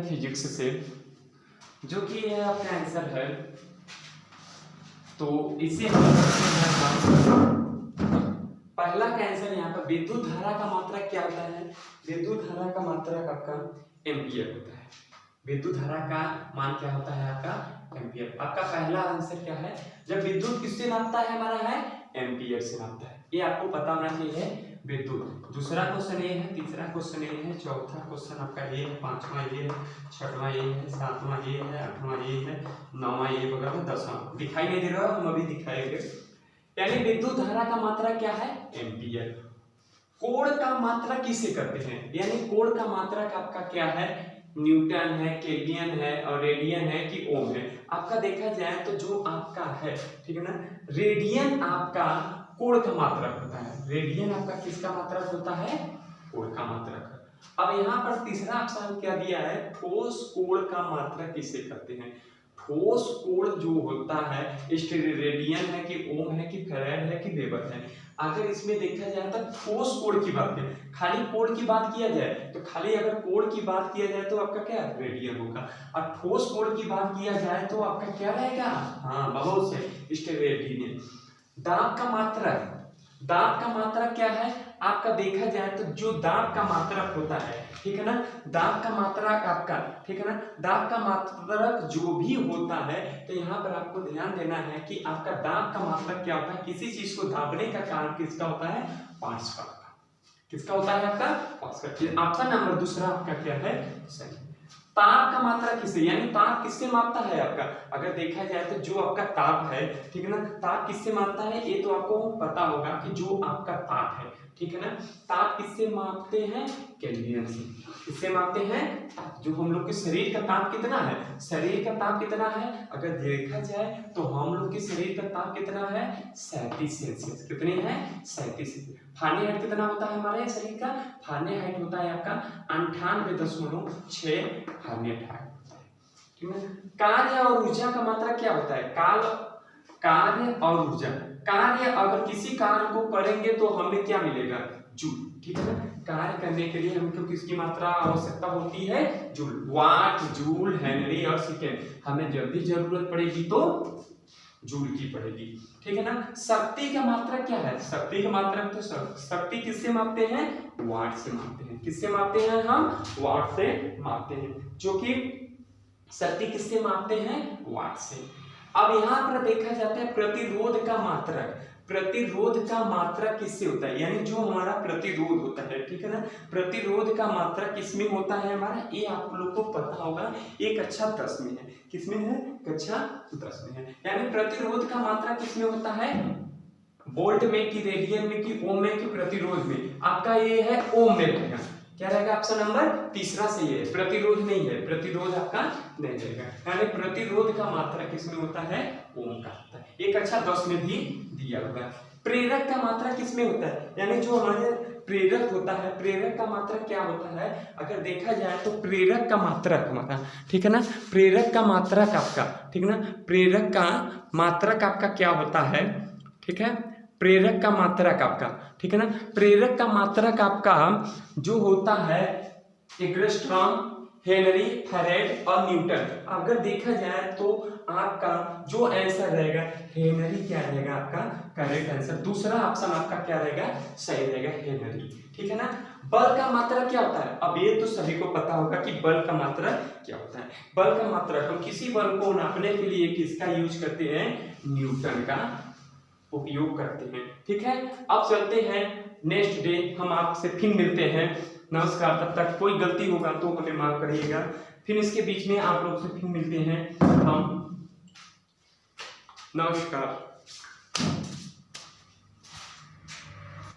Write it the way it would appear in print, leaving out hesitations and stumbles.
Physics से, जो कि ये आपका आंसर है। तो इसे हम पहला का आंसर यहाँ पर विद्युत धारा का मात्रा क्या होता है? विद्युत धारा का मात्रा आपका एम्पियर होता है। विद्युत धारा का मान क्या होता है? आपका एम्पियर। आपका पहला आंसर क्या है? जब विद्युत किससे नापता है? हमारा है एम्पियर से नापता है। ये आपको पता होना चाहिए विद्युत। दूसरा क्वेश्चन ये है, तीसरा क्वेश्चन ये है, चौथा क्वेश्चन आपका ये है, पांचवा ये है, छठवां ये है, सातवां ये है, आठवां ये है, नौवां ये वगैरह, 10वां दिखाई नहीं दे रहा, हम अभी दिखाएंगे। यानी विद्युत धारा का मात्रा क्या है? एम्पियर। कोण का मात्रा किसे करते हैं? यानी कोण का मात्रा आपका क्या है? न्यूटन है, केल्विन है और रेडियन है कि ओम है। आपका देखा जाए तो जो आपका है, ठीक है ना, रेडियन आपका कोण का मात्रक होता है। रेडियन आपका किसका मात्रक होता है? कोण का मात्रक। अब यहाँ पर तीसरा ऑप्शन क्या दिया है? ठोस कोण का मात्रक किसे करते हैं? ठोस कोण जो होता है, रेडियन है कि ओम है कि फैराड है कि वेबर है। अगर इसमें देखा जाए तो ठोस कोण की बात है, खाली कोण की बात किया जाए तो खाली अगर कोण की बात किया जाए तो आपका क्या रेडियन होगा, और ठोस कोण की बात किया जाए तो आपका क्या रहेगा? हाँ बहुत से रेडियन। दाब का मात्रक, दाब का मात्रक क्या है? आपका देखा जाए तो जो दाब का मात्रक होता है, ठीक है ना, दाब का मात्रक आपका, ठीक है ना, दाब का मात्रक जो भी होता है, तो यहाँ पर आपको ध्यान देना है कि आपका दाब का मात्रक क्या होता है? किसी चीज को दाबने का कारण किसका होता है? पार्श्व का। किसका होता है? आपका पार्श्व। ऑप्शन नंबर दूसरा आपका क्या है? सही। ताप का मात्रा किससे, यानी ताप किससे मापता है आपका? अगर देखा जाए तो जो आपका ताप है, ठीक है ना, ताप किससे मापता है? ये तो आपको पता होगा कि जो आपका ताप है, ठीक है ना, ताप किससे मापते हैं? केल्विन से। किससे मापते हैं? जो हम लोग के शरीर का ताप कितना है? शरीर का ताप कितना है? अगर देखा जाए तो हम लोग के शरीर का ताप कितना है? 37 सेल्सियस। कितने हैं? 37 सेल्सियस। फारेनहाइट कितना होता है हमारे शरीर का? फारेनहाइट होता है आपका 98.6 फारेनहाइट होता है, ठीक है। कार्य और ऊर्जा का मात्रा क्या होता है? कार्य और ऊर्जा। कार्य, अगर किसी कार्य को करेंगे तो हमें क्या मिलेगा? जूल, ठीक है ना। कार्य करने के लिए हमको किसकी मात्रा आवश्यकता होती है? जूल। वाट, जूल, हेनरी और सेकेंड। हमें जब भी जरूरत पड़ेगी तो जूल की पड़ेगी, ठीक है ना। शक्ति का मात्रा क्या है? शक्ति का मात्रा तो शक्ति किससे मापते हैं? वाट से मापते हैं। किससे मापते हैं? हम वाट से मापते हैं, जो कि शक्ति किससे मापते हैं? वाट से। अब यहाँ पर देखा जाता है प्रतिरोध का मात्रक। प्रतिरोध का मात्रक किससे होता है? यानी जो हमारा प्रतिरोध होता है, ठीक है ना, प्रतिरोध का मात्रक किसमें होता है हमारा? ये आप लोग को पता होगा, ये कक्षा 10 में है। किसमें है? कक्षा 10 में है। यानी प्रतिरोध का मात्रा किसमें होता है? वोल्ट में कि रेडियन में कि ओम में कि प्रतिरोध में? आपका ये है ओम में रहेगा। क्या रहेगा? ऑप्शन नंबर तीसरा सही है। प्रतिरोध नहीं है, प्रतिरोध आपका नहीं रहेगा। यानी प्रतिरोध का मात्रा किसमें होता है? ओम का होता है। एक कक्षा 10 में भी दिया हुआ है। प्रेरक का मात्रा किसमें होता है? यानी जो हमारे प्रेरक होता है, प्रेरक का मात्रक क्या होता है? अगर देखा जाए तो प्रेरक का मात्रक हमारा, ठीक है ना, प्रेरक का मात्रक आपका, ठीक है ना, प्रेरक का मात्रक आपका क्या होता है? ठीक है, प्रेरक का मात्रक आपका, ठीक है ना, प्रेरक का मात्रक आपका जो होता है एंगस्ट्रॉम, हेनरी, फैराड और न्यूटन। अगर देखा जाए तो आपका जो आंसर रहेगा हेनरी क्या रहेगा? आपका करेक्ट आंसर। दूसरा ऑप्शन आपका क्या रहेगा? सही रहेगा, हेनरी, ठीक है ना। बल का मात्रक क्या होता है? अब ये तो सभी को पता होगा कि बल का मात्रक क्या होता है। बल का मात्रक हम किसी बल को नापने के लिए किसका यूज करते हैं? न्यूटन का उपयोग करते हैं, ठीक है। अब चलते हैं नेक्स्ट डे, हम आपसे फिर मिलते हैं। नमस्कार। तब तक कोई गलती होगा तो हमें माफ करिएगा। फिर इसके बीच में आप लोग से फिर मिलते हैं हम। नमस्कार।